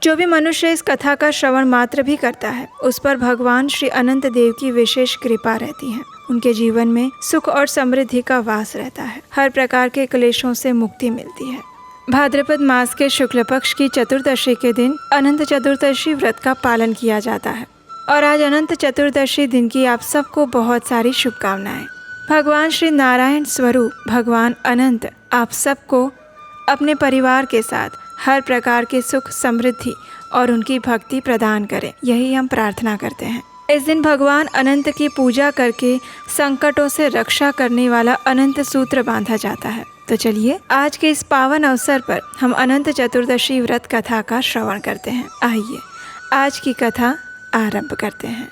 जो भी मनुष्य इस कथा का श्रवण मात्र भी करता है उस पर भगवान श्री अनंत देव की विशेष कृपा रहती है। उनके जीवन में सुख और समृद्धि का वास रहता है। हर प्रकार के क्लेशों से मुक्ति मिलती है। भाद्रपद मास के शुक्ल पक्ष की चतुर्दशी के दिन अनंत चतुर्दशी व्रत का पालन किया जाता है और आज अनंत चतुर्दशी दिन की आप सबको बहुत सारी शुभकामनाएं। भगवान श्री नारायण स्वरूप भगवान अनंत आप सबको अपने परिवार के साथ हर प्रकार के सुख समृद्धि और उनकी भक्ति प्रदान करें, यही हम प्रार्थना करते हैं। इस दिन भगवान अनंत की पूजा करके संकटों से रक्षा करने वाला अनंत सूत्र बांधा जाता है। तो चलिए आज के इस पावन अवसर पर हम अनंत चतुर्दशी व्रत कथा का श्रवण करते हैं। आइए आज की कथा आरंभ करते हैं।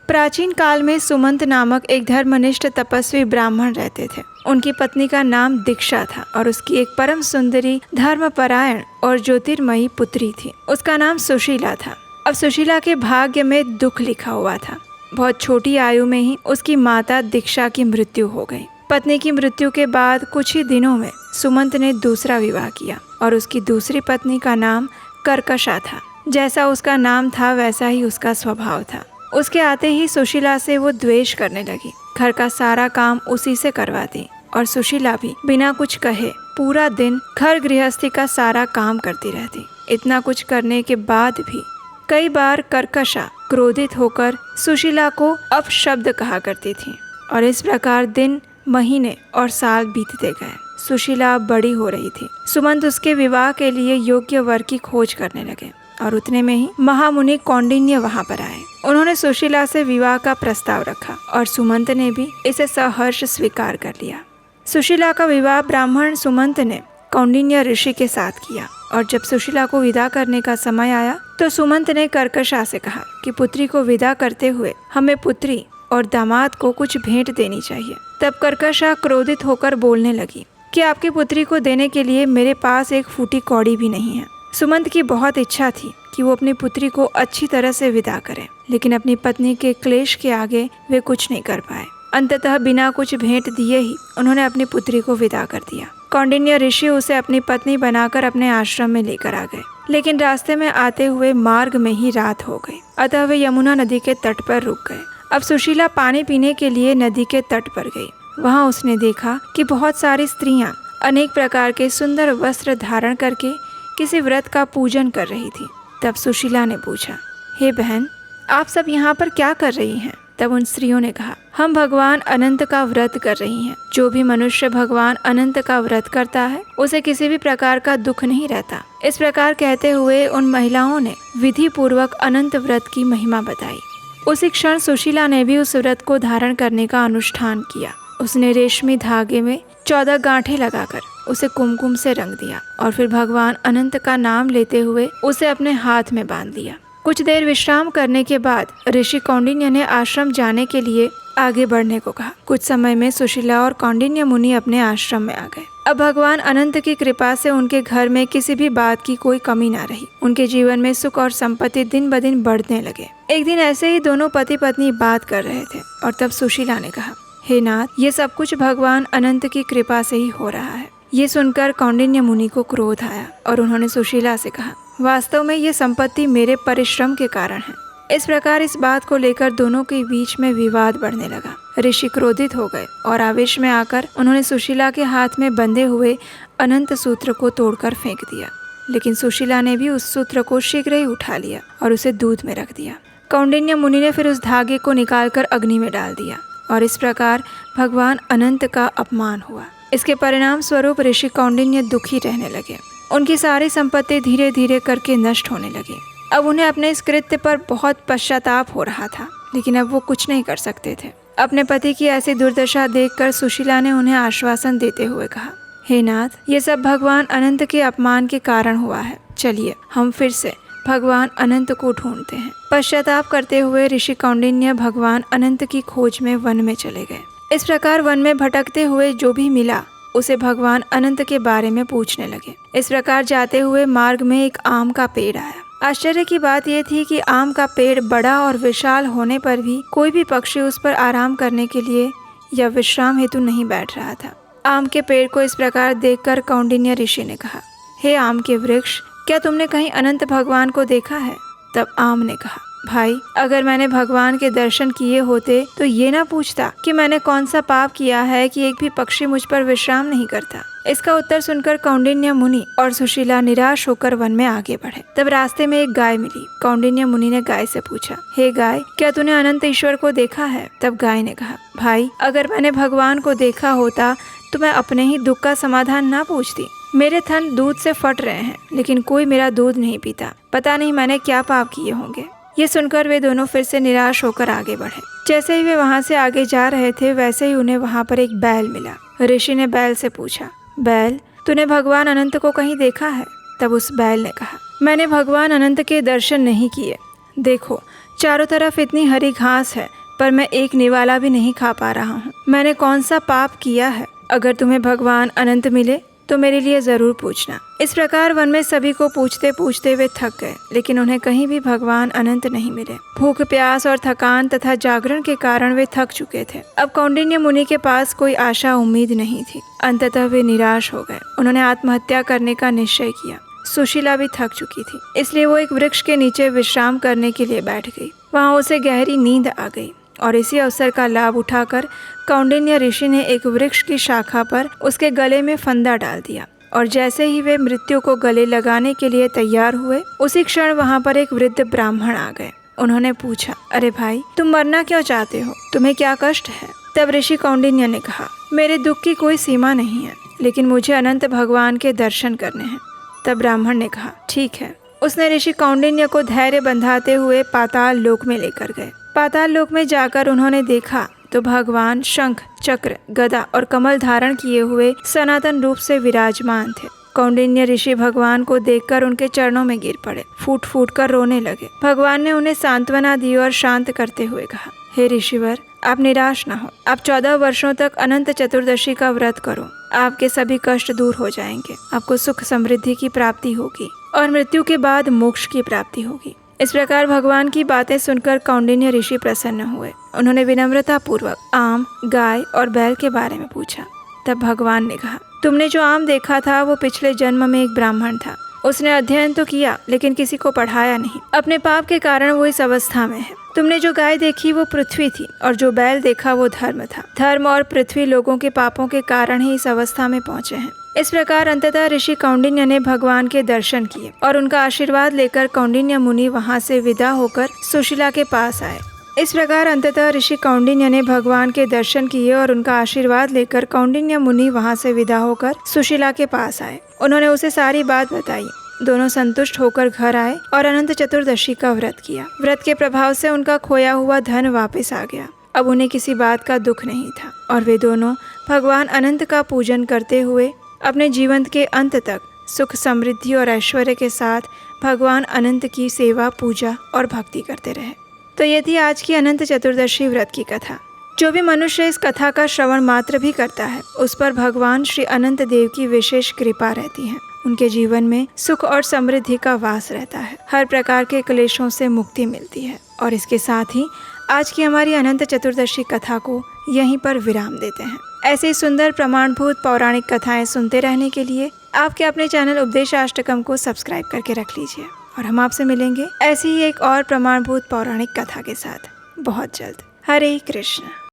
प्राचीन काल में सुमंत नामक एक धर्मनिष्ठ तपस्वी ब्राह्मण रहते थे। उनकी पत्नी का नाम दीक्षा था और उसकी एक परम सुंदरी धर्मपरायण और ज्योतिर्मयी पुत्री थी। उसका नाम सुशीला था। अब सुशीला के भाग्य में दुख लिखा हुआ था। बहुत छोटी आयु में ही उसकी माता दीक्षा की मृत्यु हो गई। पत्नी की मृत्यु के बाद कुछ ही दिनों में सुमंत ने दूसरा विवाह किया और उसकी दूसरी पत्नी का नाम कर्कशा था। जैसा उसका नाम था वैसा ही उसका स्वभाव था। उसके आते ही सुशीला से वो द्वेष करने लगी। घर का सारा काम उसी से करवाती और सुशीला भी बिना कुछ कहे पूरा दिन घर गृहस्थी का सारा काम करती रहती। इतना कुछ करने के बाद भी कई बार कर्कशा क्रोधित होकर सुशीला को अपशब्द कहा करती थी और इस प्रकार दिन महीने और साल बीतते गए। सुशीला अब बड़ी हो रही थी। सुमंत उसके विवाह के लिए योग्य वर की खोज करने लगे और उतने में ही महामुनि कौंडिन्य वहां पर आए। उन्होंने सुशीला से विवाह का प्रस्ताव रखा और सुमंत ने भी इसे सहर्ष स्वीकार कर लिया। सुशीला का विवाह ब्राह्मण सुमंत ने कौंडिन्य ऋषि के साथ किया और जब सुशीला को विदा करने का समय आया तो सुमंत ने कर्कशा से कहा कि पुत्री को विदा करते हुए हमें पुत्री और दामाद को कुछ भेंट देनी चाहिए। तब कर्कशा क्रोधित होकर बोलने लगी कि आपकी पुत्री को देने के लिए मेरे पास एक फूटी कौड़ी भी नहीं है। सुमंत की बहुत इच्छा थी कि वो अपनी पुत्री को अच्छी तरह से विदा करें, लेकिन अपनी पत्नी के क्लेश के आगे वे कुछ नहीं कर पाए। अंततः बिना कुछ भेंट दिए ही उन्होंने अपनी पुत्री को विदा कर दिया। कौंडिन्य ऋषि उसे अपनी पत्नी बनाकर अपने आश्रम में लेकर आ गए, लेकिन रास्ते में आते हुए मार्ग में ही रात हो गई। अतः वे यमुना नदी के तट पर रुक गए। अब सुशीला पानी पीने के लिए नदी के तट पर गई। वहाँ उसने देखा कि बहुत सारी स्त्रियां अनेक प्रकार के सुंदर वस्त्र धारण करके किसी व्रत का पूजन कर रही थी। तब सुशीला ने पूछा, हे बहन, आप सब यहाँ पर क्या कर रही हैं? तब उन स्त्रियों ने कहा, हम भगवान अनंत का व्रत कर रही हैं। जो भी मनुष्य भगवान अनंत का व्रत करता है उसे किसी भी प्रकार का दुख नहीं रहता। इस प्रकार कहते हुए उन महिलाओं ने विधि पूर्वक अनंत व्रत की महिमा बताई। उसी क्षण सुशीला ने भी उस व्रत को धारण करने का अनुष्ठान किया। उसने रेशमी धागे में 14 गांठें लगाकर उसे कुमकुम से रंग दिया और फिर भगवान अनंत का नाम लेते हुए उसे अपने हाथ में बांध लिया। कुछ देर विश्राम करने के बाद ऋषि कौंडिन्य ने आश्रम जाने के लिए आगे बढ़ने को कहा। कुछ समय में सुशीला और कौंडिन्य मुनि अपने आश्रम में आ गए। अब भगवान अनंत की कृपा से उनके घर में किसी भी बात की कोई कमी ना रही। उनके जीवन में सुख और संपत्ति दिन ब दिन बढ़ने लगे। एक दिन ऐसे ही दोनों पति पत्नी बात कर रहे थे और तब सुशीला ने कहा, हे नाथ, ये सब कुछ भगवान अनंत की कृपा से ही हो रहा है। ये सुनकर कौंडिन्य मुनि को क्रोध आया और उन्होंने सुशीला से कहा, वास्तव में ये संपत्ति मेरे परिश्रम के कारण है। इस प्रकार इस बात को लेकर दोनों के बीच में विवाद बढ़ने लगा। ऋषि क्रोधित हो गए और आवेश में आकर उन्होंने सुशीला के हाथ में बंधे हुए अनंत सूत्र को तोड़कर फेंक दिया। लेकिन सुशीला ने भी उस सूत्र को शीघ्र ही उठा लिया और उसे दूध में रख दिया। कौंडिन्य मुनि ने फिर उस धागे को निकालकर अग्नि में डाल दिया और इस प्रकार भगवान अनंत का अपमान हुआ। इसके परिणाम स्वरूप ऋषि कौंडिन्य दुखी रहने लगे। उनकी सारी संपत्ति धीरे धीरे करके नष्ट होने लगी। अब उन्हें अपने इस कृत्य पर बहुत पश्चाताप हो रहा था, लेकिन अब वो कुछ नहीं कर सकते थे। अपने पति की ऐसी दुर्दशा देखकर सुशीला ने उन्हें आश्वासन देते हुए कहा, हे नाथ, ये सब भगवान अनंत के अपमान के कारण हुआ है। चलिए हम फिर से भगवान अनंत को ढूंढते हैं। पश्चाताप करते हुए ऋषि कौंडिन्य भगवान अनंत की खोज में वन में चले गए। इस प्रकार वन में भटकते हुए जो भी मिला उसे भगवान अनंत के बारे में पूछने लगे। इस प्रकार जाते हुए मार्ग में एक आम का पेड़ आया। आश्चर्य की बात यह थी कि आम का पेड़ बड़ा और विशाल होने पर भी कोई भी पक्षी उस पर आराम करने के लिए या विश्राम हेतु नहीं बैठ रहा था। आम के पेड़ को इस प्रकार देखकर कौंडिन्य ऋषि ने कहा, हे आम के वृक्ष, क्या तुमने कहीं अनंत भगवान को देखा है? तब आम ने कहा, भाई, अगर मैंने भगवान के दर्शन किए होते तो ये ना पूछता कि मैंने कौन सा पाप किया है कि एक भी पक्षी मुझ पर विश्राम नहीं करता। इसका उत्तर सुनकर कौंडिन्य मुनि और सुशीला निराश होकर वन में आगे बढ़े। तब रास्ते में एक गाय मिली। कौंडिन्य मुनि ने गाय से पूछा, हे गाय, क्या तूने अनंत ईश्वर को देखा है? तब गाय ने कहा, भाई, अगर मैंने भगवान को देखा होता तो मैं अपने ही दुख का समाधान ना पूछती। मेरे थन दूध से फट रहे हैं, लेकिन कोई मेरा दूध नहीं पीता। पता नहीं मैंने क्या पाप किए होंगे। ये सुनकर वे दोनों फिर से निराश होकर आगे बढ़े। जैसे ही वे वहाँ से आगे जा रहे थे वैसे ही उन्हें वहाँ पर एक बैल मिला। ऋषि ने बैल से पूछा, बैल, तूने भगवान अनंत को कहीं देखा है? तब उस बैल ने कहा, मैंने भगवान अनंत के दर्शन नहीं किए। देखो, चारों तरफ इतनी हरी घास है, पर मैं एक निवाला भी नहीं खा पा रहा हूँ। मैंने कौन सा पाप किया है? अगर तुम्हें भगवान अनंत मिले तो मेरे लिए जरूर पूछना। इस प्रकार वन में सभी को पूछते पूछते वे थक गए, लेकिन उन्हें कहीं भी भगवान अनंत नहीं मिले। भूख, प्यास और थकान तथा जागरण के कारण वे थक चुके थे। अब कौंडिन्य मुनि के पास कोई आशा उम्मीद नहीं थी। अंततः वे निराश हो गए। उन्होंने आत्महत्या करने का निश्चय किया। सुशीला भी थक चुकी थी, इसलिए वो एक वृक्ष के नीचे विश्राम करने के लिए बैठ गई। वहाँ उसे गहरी नींद आ गई और इसी अवसर का लाभ उठाकर कौंडिन्य ऋषि ने एक वृक्ष की शाखा पर उसके गले में फंदा डाल दिया और जैसे ही वे मृत्यु को गले लगाने के लिए तैयार हुए, उसी क्षण वहाँ पर एक वृद्ध ब्राह्मण आ गए। उन्होंने पूछा, अरे भाई, तुम मरना क्यों चाहते हो? तुम्हें क्या कष्ट है? तब ऋषि कौंडिन्य ने कहा, मेरे दुख की कोई सीमा नहीं है, लेकिन मुझे अनंत भगवान के दर्शन करने हैं। तब ब्राह्मण ने कहा, ठीक है। उसने ऋषि कौंडिन्य को धैर्य बंधाते हुए पाताल लोक में लेकर गए। पाताल लोक में जाकर उन्होंने देखा तो भगवान शंख, चक्र, गदा और कमल धारण किए हुए सनातन रूप से विराजमान थे। कौंडिन्य ऋषि भगवान को देखकर उनके चरणों में गिर पड़े, फूट फूट कर रोने लगे। भगवान ने उन्हें सांत्वना दी और शांत करते हुए कहा, हे ऋषिवर, आप निराश न हो। आप 14 वर्षों तक अनंत चतुर्दशी का व्रत करो। आपके सभी कष्ट दूर हो जाएंगे। आपको सुख समृद्धि की प्राप्ति होगी और मृत्यु के बाद मोक्ष की प्राप्ति होगी। इस प्रकार भगवान की बातें सुनकर कौंडिन्य ऋषि प्रसन्न हुए। उन्होंने विनम्रता पूर्वक आम, गाय और बैल के बारे में पूछा। तब भगवान ने कहा, तुमने जो आम देखा था वो पिछले जन्म में एक ब्राह्मण था। उसने अध्ययन तो किया लेकिन किसी को पढ़ाया नहीं। अपने पाप के कारण वो इस अवस्था में है। तुमने जो गाय देखी वो पृथ्वी थी और जो बैल देखा वो धर्म था। धर्म और पृथ्वी लोगों के पापों के कारण ही इस अवस्था में पहुँचे हैं। इस प्रकार अंततः ऋषि कौंडिन्य ने भगवान के दर्शन किए और उनका आशीर्वाद लेकर कौंडिन्य मुनि वहां से विदा होकर सुशीला के पास आए। इस प्रकार अंततः ऋषि कौंडिन्य ने भगवान के दर्शन किए और उनका आशीर्वाद लेकर कौंडिन्य मुनि वहां से विदा होकर सुशीला के पास आए। उन्होंने उसे सारी बात बताई। दोनों संतुष्ट होकर घर आए और अनंत चतुर्दशी का व्रत किया। व्रत के प्रभाव से उनका खोया हुआ धन वापस आ गया। अब उन्हें किसी बात का दुख नहीं था और वे दोनों भगवान अनंत का पूजन करते हुए अपने जीवन के अंत तक सुख, समृद्धि और ऐश्वर्य के साथ भगवान अनंत की सेवा, पूजा और भक्ति करते रहे। तो ये थी आज की अनंत चतुर्दशी व्रत की कथा। जो भी मनुष्य इस कथा का श्रवण मात्र भी करता है, उस पर भगवान श्री अनंत देव की विशेष कृपा रहती है। उनके जीवन में सुख और समृद्धि का वास रहता है। हर प्रकार के क्लेशों से मुक्ति मिलती है। और इसके साथ ही आज की हमारी अनंत चतुर्दशी कथा को यहीं पर विराम देते हैं। ऐसे ही सुंदर प्रमाणभूत पौराणिक कथाएं सुनते रहने के लिए आपके अपने चैनल उपदेशाष्टकम को सब्सक्राइब करके रख लीजिए और हम आपसे मिलेंगे ऐसी ही एक और प्रमाणभूत पौराणिक कथा के साथ बहुत जल्द। हरे कृष्ण।